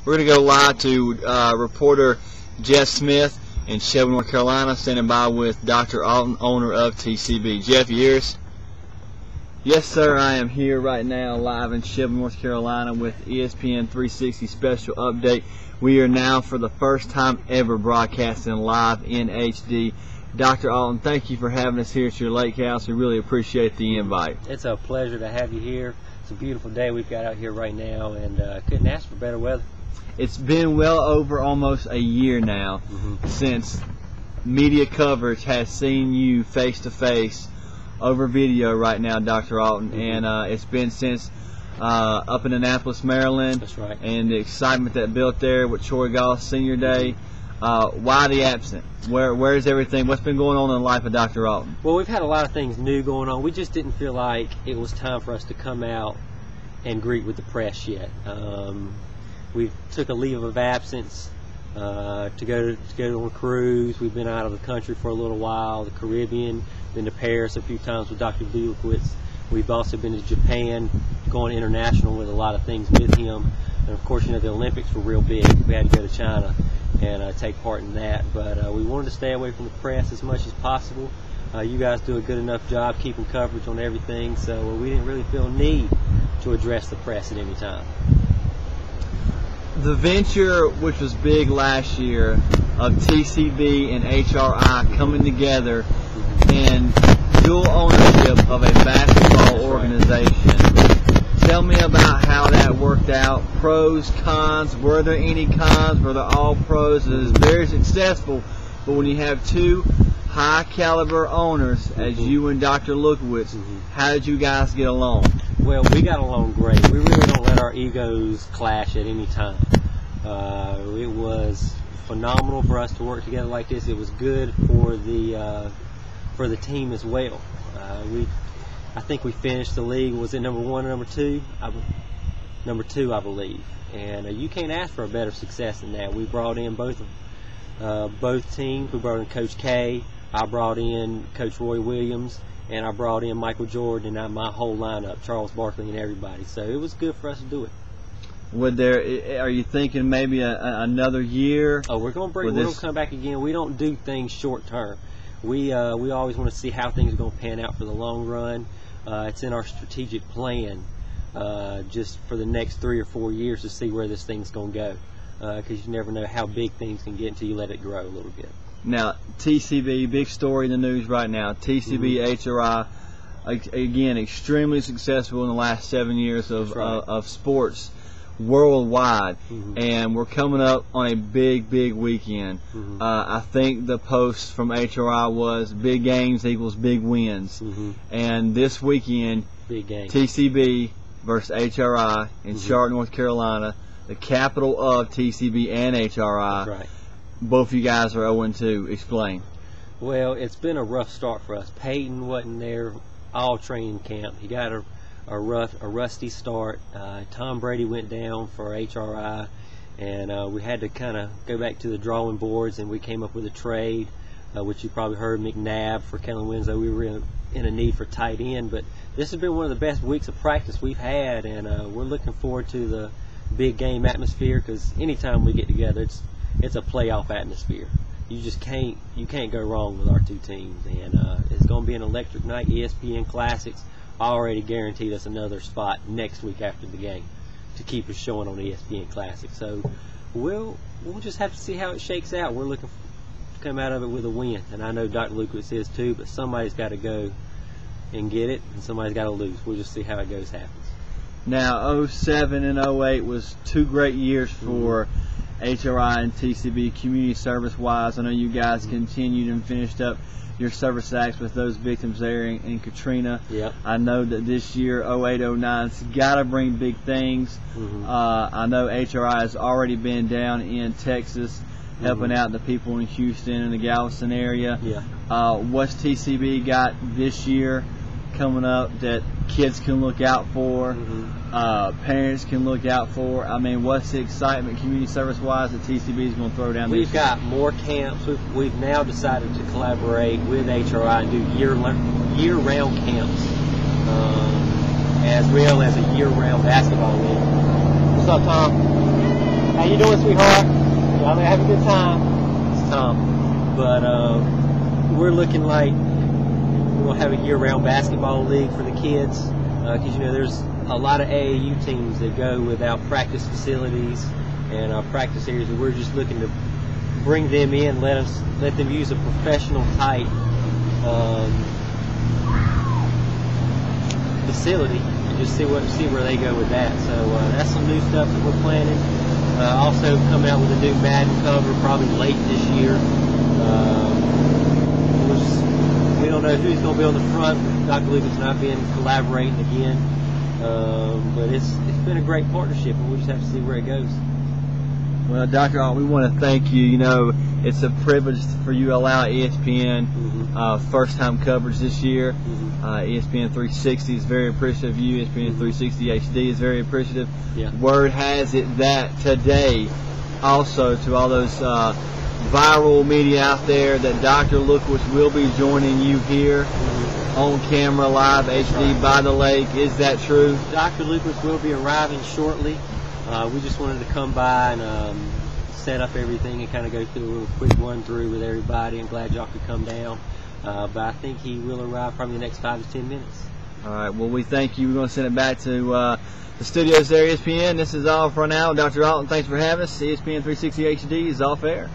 We're going to go live to reporter Jeff Smith in Shelby, North Carolina, standing by with Dr. Auten, owner of TCB. Jeff, you hear us? Yes, sir. I am here right now live in Shelby, North Carolina with ESPN 360 special update. We are now, for the first time ever, broadcasting live in HD. Dr. Auten, thank you for having us here at your lake house. We really appreciate the invite. It's a pleasure to have you here. It's a beautiful day we've got out here right now, and couldn't ask for better weather. It's been well over almost a year now since media coverage has seen you face to face over video right now, Dr. Auten, and it's been since up in Annapolis, Maryland. That's right. And the excitement that built there with Troy Goss Senior Day. Why the absent? Where's everything? What's been going on in the life of Dr. Auten? Well, we've had a lot of things new going on. We just didn't feel like it was time for us to come out and greet with the press yet. We took a leave of absence to go on a cruise. We've been out of the country for a little while, the Caribbean, been to Paris a few times with Dr. Bielkowitz. We've also been to Japan, going international with a lot of things with him. And of course, you know, the Olympics were real big. We had to go to China and take part in that. But we wanted to stay away from the press as much as possible. You guys do a good enough job keeping coverage on everything, so we didn't really feel a need to address the press at any time. The venture, which was big last year, of TCB and HRI coming together in dual ownership of a basketball organization. Tell me about how that worked out. Pros, cons. Were there any cons? Were there all pros? It was very successful. But when you have two high caliber owners as you and Dr. Bielkowitz, how did you guys get along? Well, we got along great. We really don't let our egos clash at any time. It was phenomenal for us to work together like this. It was good for the team as well. I think we finished the league. Was it number one or number two? Number two, I believe. And you can't ask for a better success than that. We brought in both teams. We brought in Coach K. I brought in Coach Roy Williams. And I brought in Michael Jordan and my whole lineup, Charles Barkley and everybody. So it was good for us to do it. Are you thinking maybe another year? Oh, we're going to break. We're going to come back again. We don't do things short term. We always want to see how things are going to pan out for the long run. It's in our strategic plan just for the next 3 or 4 years to see where this thing's going to go. Because you never know how big things can get until you let it grow a little bit. Now, TCB, big story in the news right now. TCB, HRI, again, extremely successful in the last 7 years of sports worldwide. And we're coming up on a big, big weekend. I think the post from HRI was big games equals big wins. And this weekend, big game. TCB versus HRI in Charlotte, North Carolina, the capital of TCB and HRI. That's right. Both of you guys are 0-2. Explain. Well, it's been a rough start for us. Peyton wasn't there all training camp. He got a rusty start. Tom Brady went down for HRI, and we had to kind of go back to the drawing boards, and we came up with a trade, which you probably heard, McNabb for Kellen Winslow. We were in a need for tight end, but this has been one of the best weeks of practice we've had, and we're looking forward to the big game atmosphere, because anytime we get together, it's a playoff atmosphere. You just can't go wrong with our two teams, and it's going to be an electric night. ESPN Classics already guaranteed us another spot next week after the game to keep us showing on ESPN Classics. So we'll just have to see how it shakes out. We're looking to come out of it with a win, and I know Dr. Bielkowitz is too. But somebody's got to go and get it, and somebody's got to lose. We'll just see how it goes. Happens. Now, 07 and 08 was two great years for HRI and TCB community service wise. I know you guys continued and finished up your service acts with those victims there in Katrina. Yep. I know that this year 08-09's got to bring big things. I know HRI has already been down in Texas helping out the people in Houston and the Galveston area. What's TCB got this year coming up that kids can look out for, parents can look out for? I mean, what's the excitement community service wise that TCB is going to throw down? We've got more camps. We've now decided to collaborate with HRI and do year-round camps, as well as a year-round basketball league. What's up, Tom? How you doing, sweetheart? Y'all have a good time. It's Tom. But we're looking like we're going to have a year-round basketball league for the kids. Because, you know, there's a lot of AAU teams that go without practice facilities and practice areas. And we're just looking to bring them in, let them use a professional type facility, and just see where they go with that. So that's some new stuff that we're planning. Also coming out with a new Madden cover probably late this year. We don't know who's going to be on the front. Dr. Lucas and I have been collaborating again, but it's been a great partnership, and we'll just have to see where it goes. Well, Dr. Auten, we want to thank you. You know, it's a privilege for you to allow ESPN first-time coverage this year. ESPN 360 is very appreciative of you. ESPN 360 HD is very appreciative. Yeah. Word has it that today, also to all those viral media out there, that Dr. Lucas will be joining you here on camera, live HD by the lake. Is that true? Dr. Lucas will be arriving shortly. We just wanted to come by and set up everything and kind of go through a little quick run through with everybody. I'm glad y'all could come down, but I think he will arrive probably in the next 5 to 10 minutes. All right, well, we thank you. We're going to send it back to the studios there, ESPN. This is all for now. Dr. Auten, thanks for having us. ESPN 360 HD is off air.